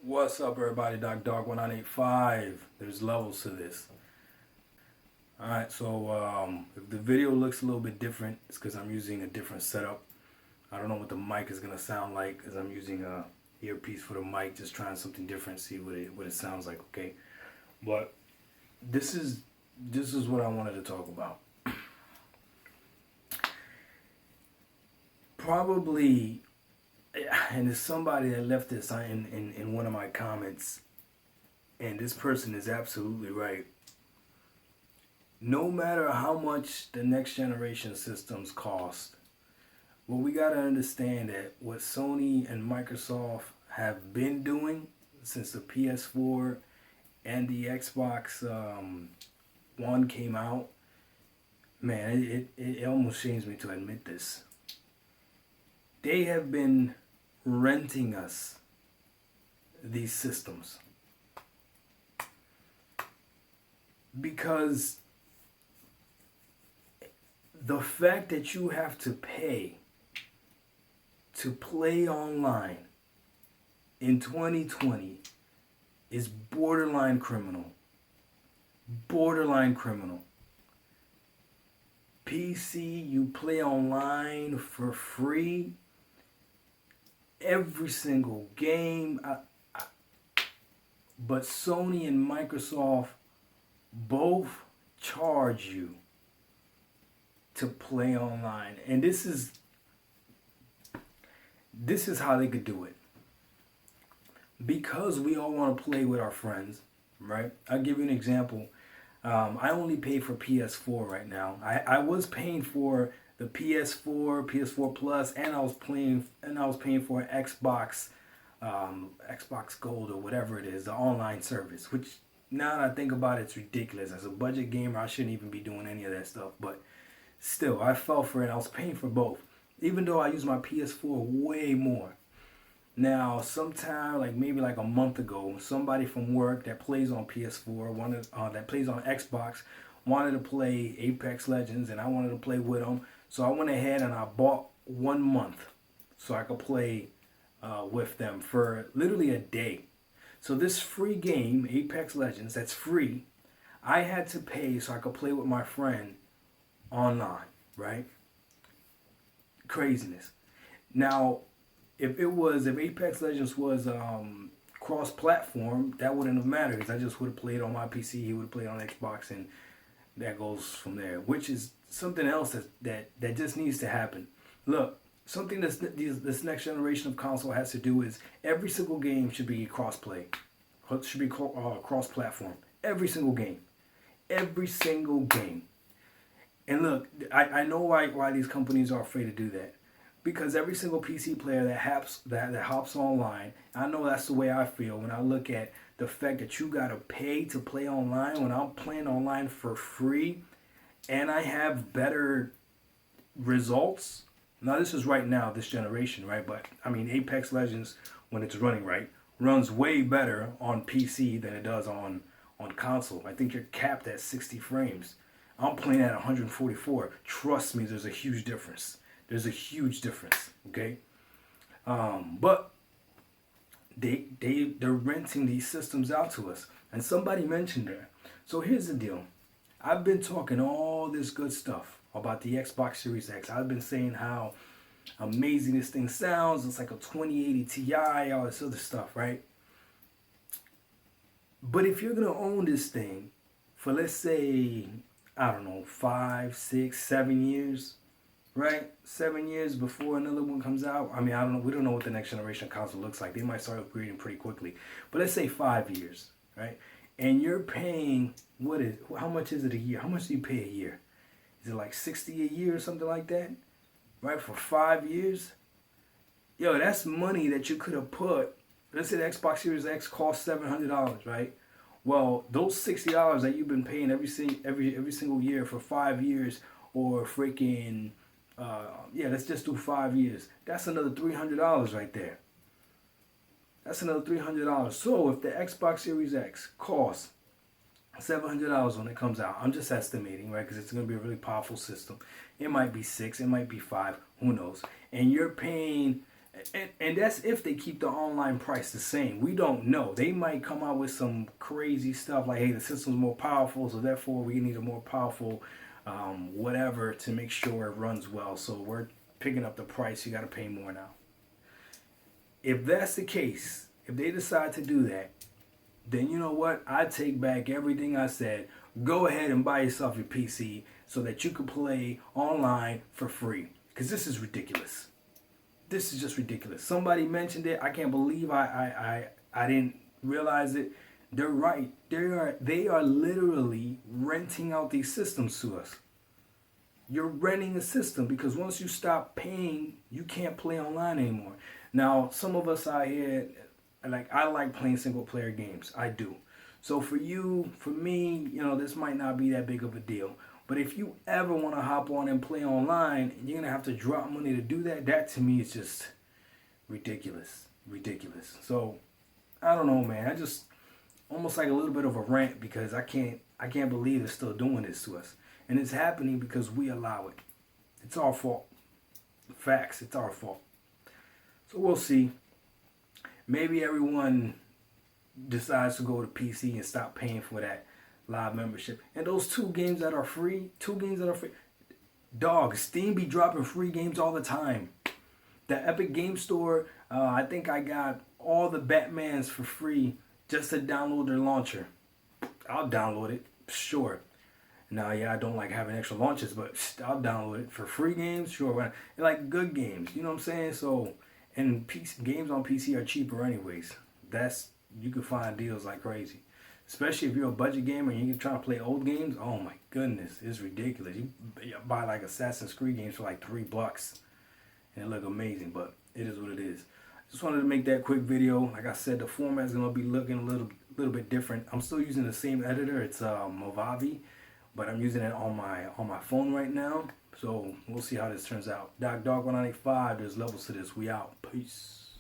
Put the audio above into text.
What's up, everybody? Dog1985. There's levels to this. All right, so if the video looks a little bit different, it's because I'm using a different setup. I don't know what the mic is gonna sound like, as I'm using a earpiece for the mic, just trying something different, see what it sounds like. Okay, but this is what I wanted to talk about. Probably, and there's somebody that left this in one of my comments, and this person is absolutely right. No matter how much the next generation systems cost, what we got to understand that what Sony and Microsoft have been doing since the PS4 and the Xbox One came out, man, it almost shames me to admit this. They have been renting us these systems because the fact that you have to pay to play online in 2020 is borderline criminal. Borderline criminal. PC, you play online for free. Every single game. But Sony and Microsoft both charge you to play online. And this is how they could do it. Because we all want to play with our friends, right? I'll give you an example. I only pay for PS4 right now. I was paying for the PS4, PS4 Plus, and I was paying for Xbox, Xbox Gold or whatever it is, the online service. Which now that I think about it, it's ridiculous. As a budget gamer, I shouldn't even be doing any of that stuff. But still, I fell for it. I was paying for both, even though I use my PS4 way more. Now, sometime maybe a month ago, somebody from work that plays on PS4, that plays on Xbox, wanted to play Apex Legends, and I wanted to play with them. So I went ahead and I bought 1 month so I could play with them for literally a day. So this free game, Apex Legends, that's free, I had to pay so I could play with my friend online, right? Craziness. Now, if Apex Legends was cross-platform, that wouldn't have mattered because I just would have played on my PC, he would have played on Xbox, and that goes from there. Which is something else that just needs to happen. Look, something this next generation of console has to do is every single game should be cross-play, should be cross-platform. Every single game, every single game. And look, I know why these companies are afraid to do that. Because every single PC player that hops online, I know that's the way I feel when I look at the fact that you gotta pay to play online when I'm playing online for free and I have better results. Now this is right now, this generation, right? But I mean Apex Legends, when it's running right, runs way better on PC than it does on console. I think you're capped at 60 frames. I'm playing at 144. Trust me, there's a huge difference. There's a huge difference, okay? But they're renting these systems out to us. And somebody mentioned that. So here's the deal. I've been talking all this good stuff about the Xbox Series X. I've been saying how amazing this thing sounds. It's like a 2080 Ti, all this other stuff, right? But if you're gonna own this thing for, let's say, I don't know, 5, 6, 7 years, right? 7 years before another one comes out. I mean, I don't know. We don't know what the next generation console looks like. They might start upgrading pretty quickly. But let's say 5 years, right? And you're paying, how much is it a year? How much do you pay a year? Is it like 60 a year or something like that? Right? For 5 years? Yo, that's money that you could have put. Let's say the Xbox Series X costs $700, right? Well, those $60 that you've been paying every single year for 5 years, or freaking let's just do 5 years. That's another $300 right there. That's another $300. So if the Xbox Series X costs $700 when it comes out, I'm just estimating, right? Because it's going to be a really powerful system. It might be 6, it might be 5, who knows? And you're paying And that's if they keep the online price the same. We don't know. They might come out with some crazy stuff like, hey, the system's more powerful, so therefore we need a more powerful whatever to make sure it runs well. So we're picking up the price. You got to pay more now. If that's the case, if they decide to do that, then you know what? I take back everything I said. Go ahead and buy yourself your PC so that you can play online for free. Because this is ridiculous. This is just ridiculous. Somebody mentioned it. I can't believe I didn't realize it. They're right. They are literally renting out these systems to us. You're renting a system because once you stop paying, you can't play online anymore. Now, some of us out here, like, I like playing single player games. I do. So for you, for me, you know, this might not be that big of a deal. But if you ever want to hop on and play online, and you're going to have to drop money to do that, that to me is just ridiculous. Ridiculous. So, I don't know, man. I just, almost like a little bit of a rant because I can't believe they're still doing this to us. And it's happening because we allow it. It's our fault. Facts, it's our fault. So we'll see. Maybe everyone decides to go to PC and stop paying for that live membership. And those two games that are free, dog, Steam be dropping free games all the time. The Epic Game Store, I think I got all the Batmans for free just to download their launcher. I'll download it, sure. Now, yeah, I don't like having extra launches, but I'll download it for free games, sure. Like good games, you know what I'm saying? So, and PC, games on PC are cheaper anyways. You can find deals like crazy. Especially if you're a budget gamer and you're trying to play old games. Oh my goodness, it's ridiculous. You buy like Assassin's Creed games for like $3 and it look amazing, but it is what it is. Just wanted to make that quick video. Like I said, the format is gonna be looking a little bit different. I'm still using the same editor. It's Movavi, but I'm using it on my phone right now. So we'll see how this turns out. Dog 195. There's levels to this. We out. Peace.